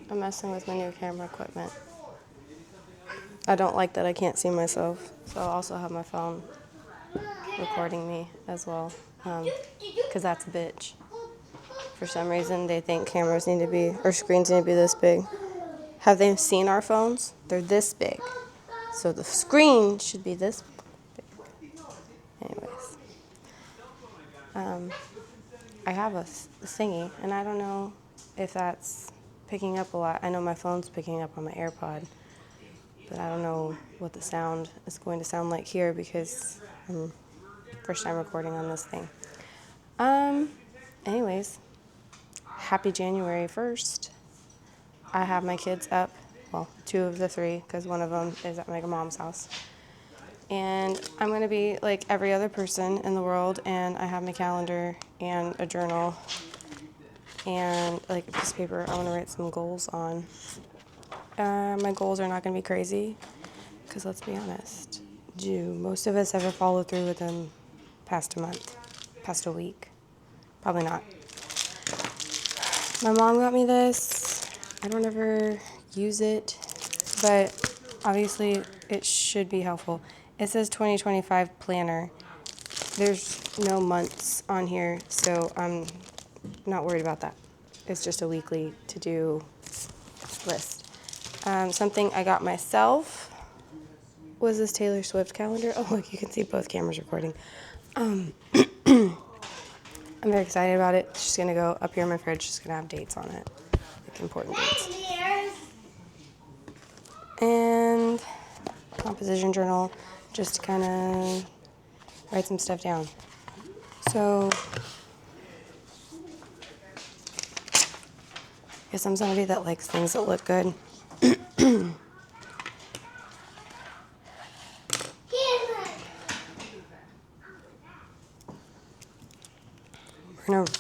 I'm messing with my new camera equipment. I don't like that I can't see myself, so I'll also have my phone recording me as well, because that's a bitch. For some reason, they think cameras need to be, or screens need to be this big. Have they seen our phones? They're this big. So the screen should be this big. Anyways. I have a thingy, and I don't know if that's picking up a lot. I know my phone's picking up on my AirPod, but I don't know what the sound is going to sound like here because I'm first time recording on this thing. Anyways, happy January 1st. I have my kids up, well, 2 of the 3, because one of them is at my mom's house. And I'm going to be like every other person in the world, and I have my calendar and a journal and like a piece of paper I want to write some goals on. My goals are not going to be crazy, because let's be honest, do most of us ever follow through with them past a month, past a week? Probably not. My mom got me this. I don't ever use it, but obviously it should be helpful. It says 2025 planner. There's no months on here, so I'm not worried about that. It's just a weekly to-do list. Something I got myself was this Taylor Swift calendar. Oh, look, you can see both cameras recording. I'm very excited about it. It's just going to go up here in my fridge. Just going to have dates on it, like important dates. And composition journal, just to kind of write some stuff down. So, I guess I'm somebody that likes things that look good. We're going to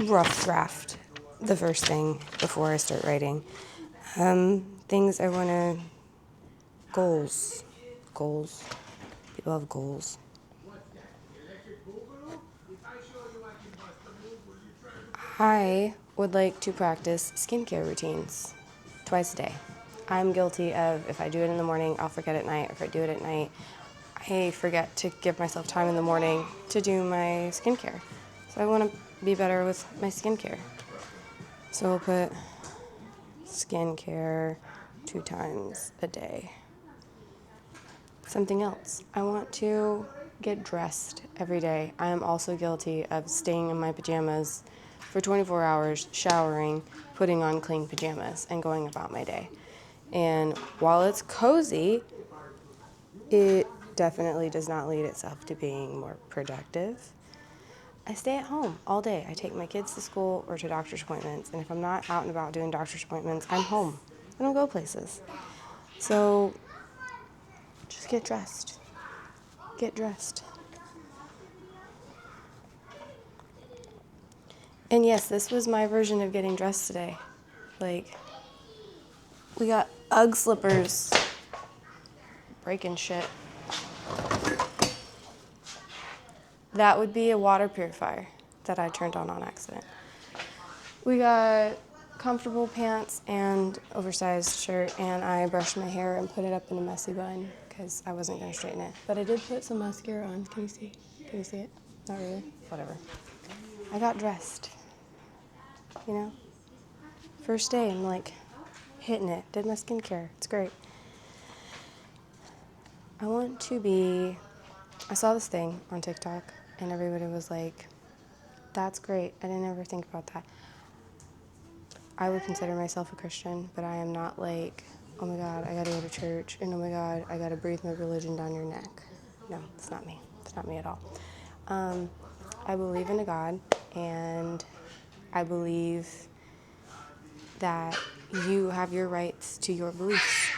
rough draft the first thing before I start writing. Things I want to, goals. People have goals. I would like to practice skincare routines twice a day. I'm guilty of, if I do it in the morning, I'll forget at night. If I do it at night, I forget to give myself time in the morning to do my skincare. So I want to be better with my skincare. So we'll put skincare 2 times a day. Something else. I want to get dressed every day. I am also guilty of staying in my pajamas for 24 hours, showering, putting on clean pajamas, and going about my day. And while it's cozy, it definitely does not lead itself to being more productive. I stay at home all day. I take my kids to school or to doctor's appointments, and if I'm not out and about doing doctor's appointments, I'm home. I don't go places. So just get dressed. Get dressed. And yes, this was my version of getting dressed today. Like, we got Ugg slippers, breaking shit. That would be a water purifier that I turned on accident. We got comfortable pants and oversized shirt, and I brushed my hair and put it up in a messy bun because I wasn't going to straighten it. But I did put some mascara on. Can you see? Can you see it? Not really. Whatever. I got dressed. You know? First day, I'm like hitting it. Did my skincare. It's great. I want to be... I saw this thing on TikTok, and everybody was like, that's great. I didn't ever think about that. I would consider myself a Christian, but I am not like, oh my God, I gotta go to church, and oh my God, I gotta breathe my religion down your neck. No, it's not me. It's not me at all. I believe in a God, and I believe that you have your rights to your beliefs.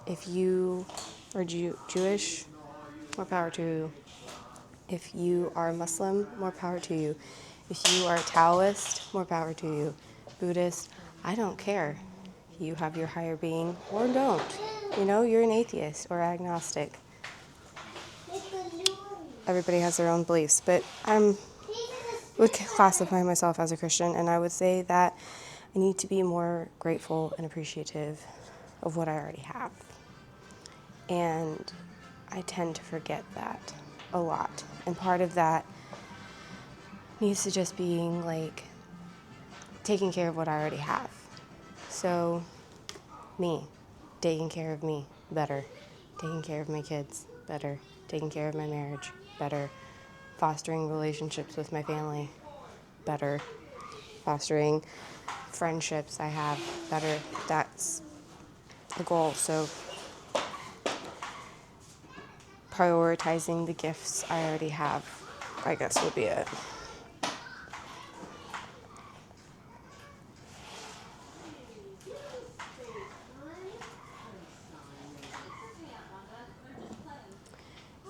If you are Jewish, more power to you. If you are Muslim, more power to you. If you are Taoist, more power to you. Buddhist, I don't care. You have your higher being or don't. You know, you're an atheist or agnostic. Everybody has their own beliefs, but I would classify myself as a Christian, and I would say that I need to be more grateful and appreciative of what I already have. And I tend to forget that a lot. And part of that needs to just being like taking care of what I already have. So me, taking care of me better, taking care of my kids better, taking care of my marriage better, fostering relationships with my family better, fostering friendships I have better. That's the goal. So prioritizing the gifts I already have, I guess, would be it.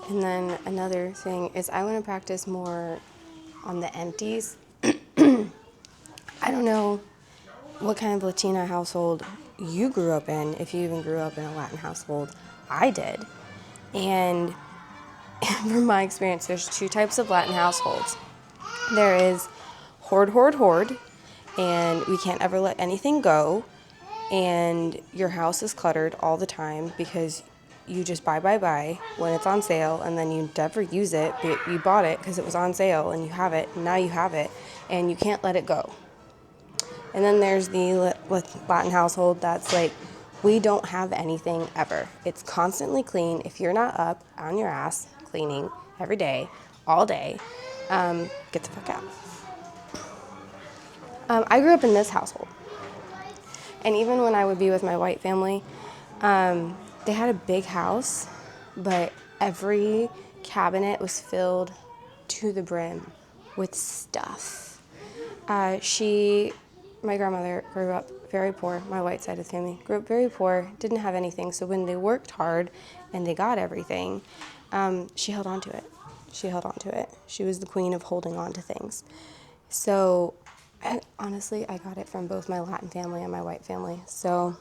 And then another thing is I want to practice more on the empties. I don't know what kind of Latina household you grew up in, if you even grew up in a Latin household. I did. And from my experience, there's two types of Latin households. There is hoard, hoard, hoard, and we can't ever let anything go, and your house is cluttered all the time because you just buy when it's on sale, and then you never use it, but you bought it because it was on sale, and you have it, and now you have it, and you can't let it go. And then there's the Latin household that's like, we don't have anything ever. It's constantly clean. If you're not up on your ass cleaning every day, all day, get the fuck out. I grew up in this household. And even when I would be with my white family, they had a big house, but every cabinet was filled to the brim with stuff. My grandmother grew up very poor. My white side of the family grew up very poor, didn't have anything. So when they worked hard and they got everything, she held on to it. She held on to it. She was the queen of holding on to things. So honestly, I got it from both my Latin family and my white family. So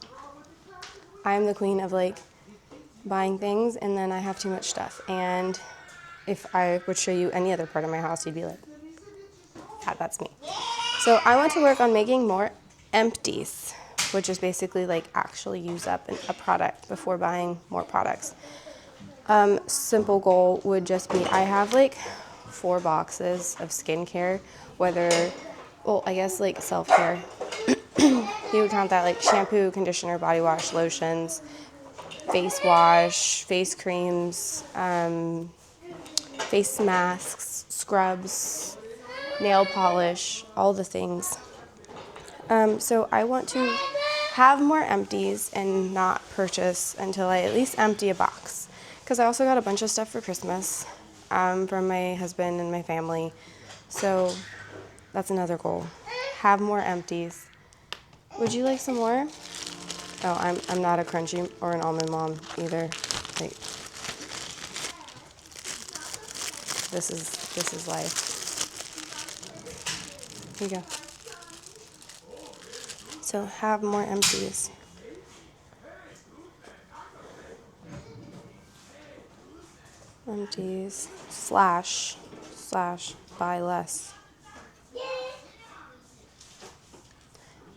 I'm the queen of like buying things, and then I have too much stuff. And if I would show you any other part of my house, you'd be like, yeah, that's me. So I want to work on making more empties, which is basically like actually use up a product before buying more products. Simple goal would just be, I have like 4 boxes of skincare, I guess like self-care. You would count that like shampoo, conditioner, body wash, lotions, face wash, face creams, face masks, scrubs, nail polish, all the things. So I want to have more empties and not purchase until I at least empty a box. Because I also got a bunch of stuff for Christmas from my husband and my family. So that's another goal. Have more empties. Would you like some more? Oh, I'm not a crunchy or an almond mom either. Like, this is life. Here you go. So have more empties. Empties slash buy less.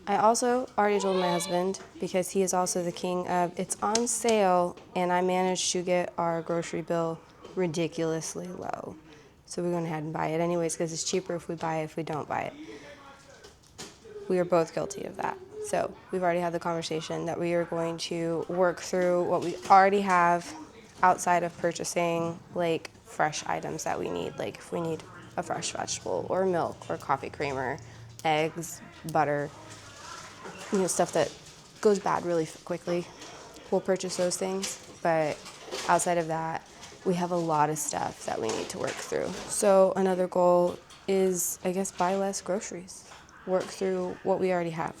I also already told my husband, because he is also the king of it's on sale, and I managed to get our grocery bill ridiculously low. So we went ahead and buy it anyways because it's cheaper if we buy it if we don't buy it. We are both guilty of that. So we've already had the conversation that we are going to work through what we already have outside of purchasing like fresh items that we need. Like if we need a fresh vegetable or milk or coffee creamer, eggs, butter, stuff that goes bad really quickly, we'll purchase those things. But outside of that, we have a lot of stuff that we need to work through. So another goal is, I guess, buy less groceries. Work through what we already have.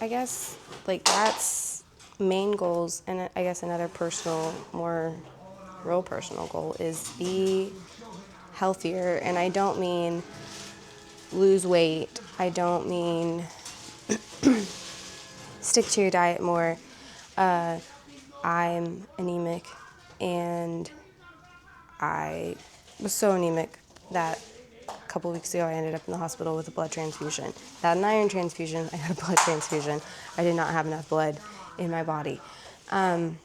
I guess, like, that's main goals, and I guess another personal, more real personal goal is healthier, and I don't mean lose weight. I don't mean stick to your diet more. I'm anemic, and I was so anemic that a couple weeks ago I ended up in the hospital with a blood transfusion. I had an iron transfusion, I had a blood transfusion. I did not have enough blood in my body. And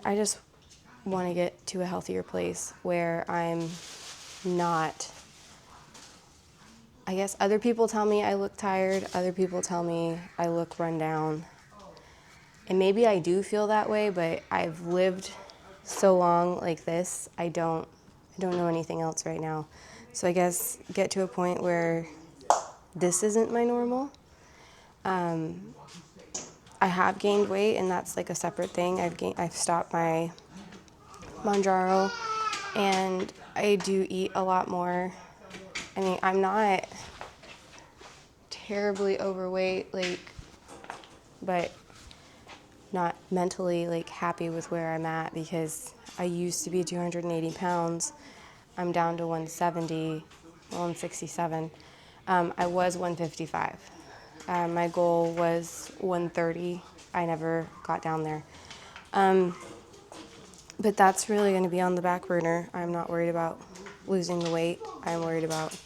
I just want to get to a healthier place where I'm not, I guess other people tell me I look tired, other people tell me I look run down. And maybe I do feel that way, but I've lived so long like this, I don't know anything else right now. So I guess get to a point where this isn't my normal. I have gained weight, and that's like a separate thing. I've stopped my Mounjaro, and I do eat a lot more. I mean, I'm not terribly overweight, but not mentally happy with where I'm at, because I used to be 280 pounds. I'm down to 170, 167. I was 155. My goal was 130. I never got down there. But that's really going to be on the back burner. I'm not worried about losing the weight. I'm worried about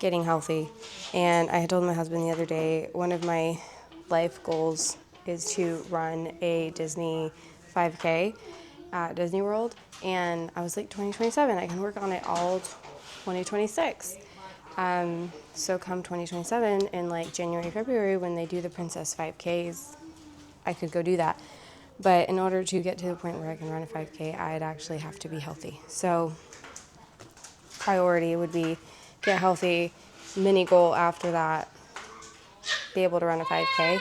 getting healthy. And I had told my husband the other day, one of my life goals is to run a Disney 5K at Disney World. And I was like, 2027, I can work on it all 2026. So come 2027 in January, February, when they do the Princess 5Ks, I could go do that. But in order to get to the point where I can run a 5K, I'd actually have to be healthy. So priority would be get healthy, mini goal after that, be able to run a 5K.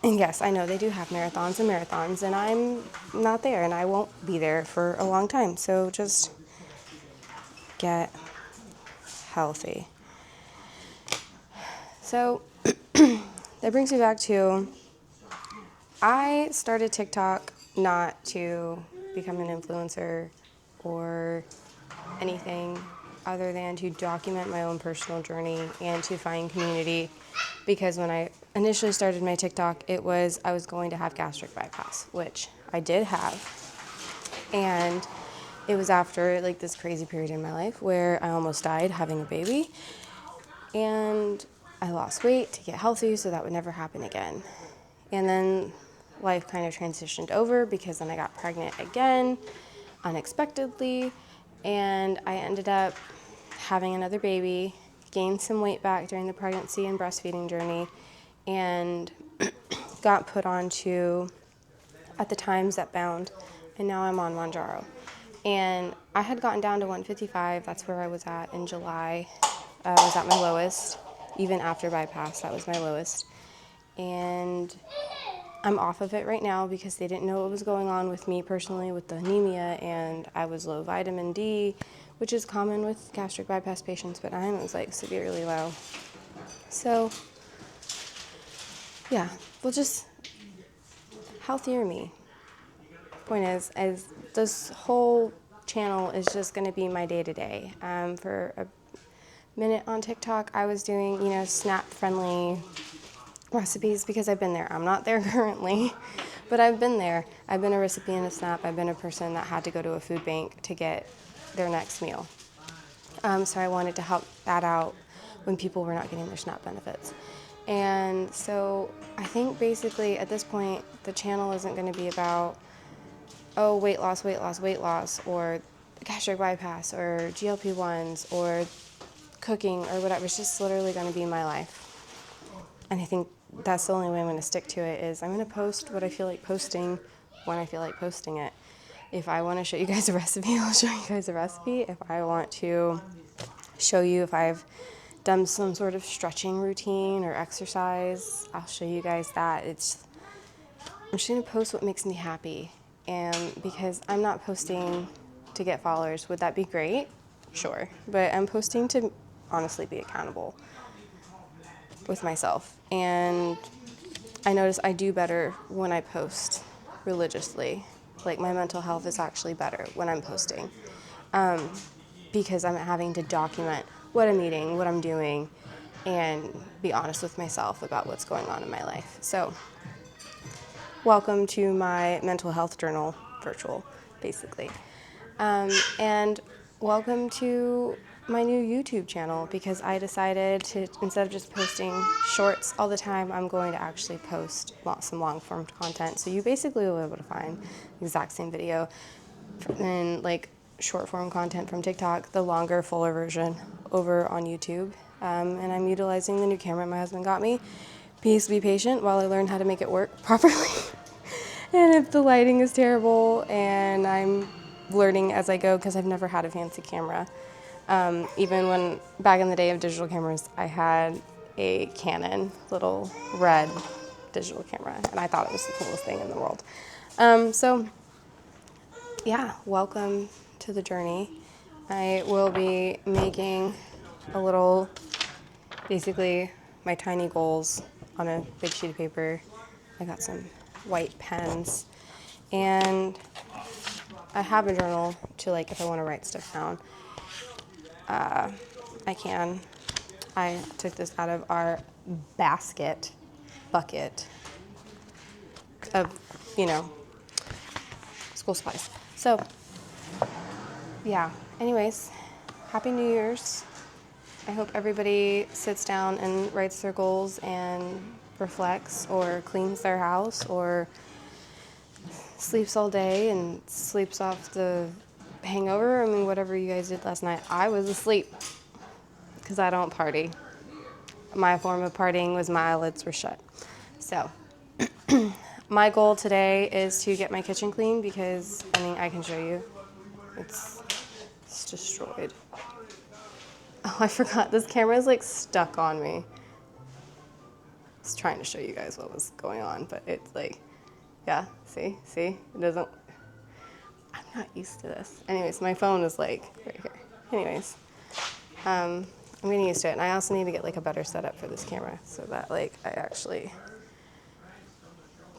And yes, I know they do have marathons, and I'm not there, and I won't be there for a long time. So just get healthy. So that brings me back to, I started TikTok not to become an influencer or anything other than to document my own personal journey and to find community, because when I initially started my TikTok, I was going to have gastric bypass, which I did have, and it was after this crazy period in my life where I almost died having a baby, and I lost weight to get healthy so that would never happen again. And then life kind of transitioned over, because then I got pregnant again unexpectedly, and I ended up having another baby, gained some weight back during the pregnancy and breastfeeding journey, and got put onto, at the time, Zepbound, and now I'm on Mounjaro. And I had gotten down to 155. That's where I was at in July. I was at my lowest. Even after bypass, that was my lowest. And I'm off of it right now because they didn't know what was going on with me personally with the anemia, and I was low vitamin D, which is common with gastric bypass patients, but mine was severely low. So yeah, we'll just healthier me. Point is this whole channel is just going to be my day-to-day. For a minute on TikTok, I was doing, SNAP-friendly recipes, because I've been there. I'm not there currently, but I've been there. I've been a recipient of SNAP. I've been a person that had to go to a food bank to get their next meal. So I wanted to help that out when people were not getting their SNAP benefits. And so I think basically at this point, the channel isn't going to be about, weight loss, or gastric bypass, or GLP-1s, or cooking, or whatever. It's just literally going to be my life. And I think that's the only way I'm going to stick to it, is I'm going to post what I feel like posting when I feel like posting it. If I want to show you guys a recipe, I'll show you guys a recipe. If I want to show you if I've done some sort of stretching routine or exercise, I'll show you guys that. I'm just going to post what makes me happy. And because I'm not posting to get followers, would that be great? Sure. But I'm posting to honestly be accountable with myself. And I notice I do better when I post religiously. My mental health is actually better when I'm posting. because I'm having to document what I'm eating, what I'm doing, and be honest with myself about what's going on in my life. So welcome to my mental health journal virtual, basically. And welcome to my new YouTube channel, because I decided to, instead of just posting shorts all the time, I'm going to actually post some long form content. So you basically will be able to find the exact same video and like short form content from TikTok, the longer, fuller version over on YouTube. And I'm utilizing the new camera my husband got me. Please be patient while I learn how to make it work properly. And if the lighting is terrible, and I'm learning as I go, because I've never had a fancy camera. Even when, back in the day of digital cameras, I had a Canon little red digital camera, and I thought it was the coolest thing in the world. So yeah, welcome to the journey. I will be making a little, basically my tiny goals on a big sheet of paper. I got some white pens, and I have a journal to, like, if I want to write stuff down, I can. I took this out of our bucket of, school supplies. So, yeah, anyways, Happy New Year's. I hope everybody sits down and writes their goals and reflects, or cleans their house, or sleeps all day and sleeps off the hangover. I mean, whatever you guys did last night. I was asleep because I don't party. My form of partying was my eyelids were shut. So my goal today is to get my kitchen clean, because, I mean, I can show you. It's destroyed. Oh, I forgot. This camera is, like, stuck on me. I was trying to show you guys what was going on, but it's like, yeah, see? It doesn't, I'm not used to this. Anyways, my phone is, like, right here. Anyways, I'm getting used to it, and I also need to get, like, a better setup for this camera, so that, like, I actually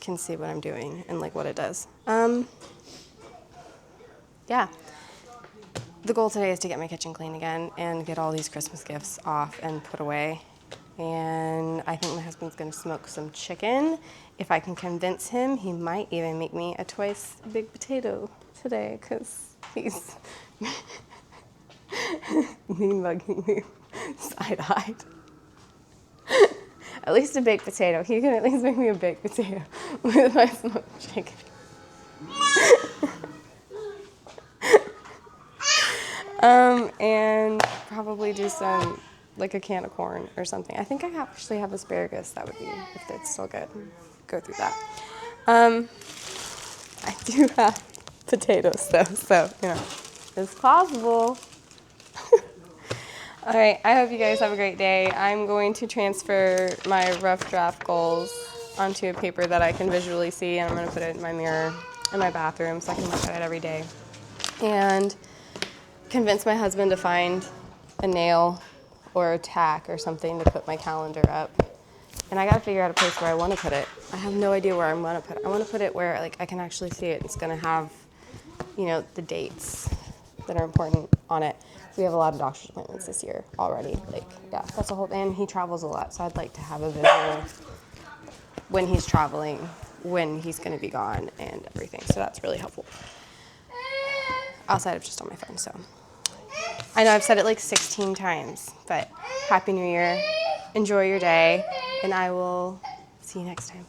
can see what I'm doing and, like, what it does. Yeah. The goal today is to get my kitchen clean again and get all these Christmas gifts off and put away. And I think my husband's gonna smoke some chicken. If I can convince him, he might even make me a twice big potato today, because he's mean mugging me side-eyed. At least a baked potato. He can at least make me a baked potato with my smoked chicken. And probably do some, like, a can of corn or something. I think I actually have asparagus. That would be, if it's still good, go through that. I do have potatoes, though, so, it's possible. All right, I hope you guys have a great day. I'm going to transfer my rough draft goals onto a paper that I can visually see, and I'm going to put it in my mirror in my bathroom so I can look at it every day. And convince my husband to find a nail or a tack or something to put my calendar up. And I got to figure out a place where I want to put it. I have no idea where I want to put it. I want to put it where, like, I can actually see it. It's going to have, the dates that are important on it. We have a lot of doctor's appointments this year already. Like, yeah, that's a whole thing. And he travels a lot, so I'd like to have a visual when he's traveling, when he's going to be gone, and everything. So that's really helpful. Outside of just on my phone, so. I know I've said it like 16 times, but Happy New Year. Enjoy your day, and I will see you next time.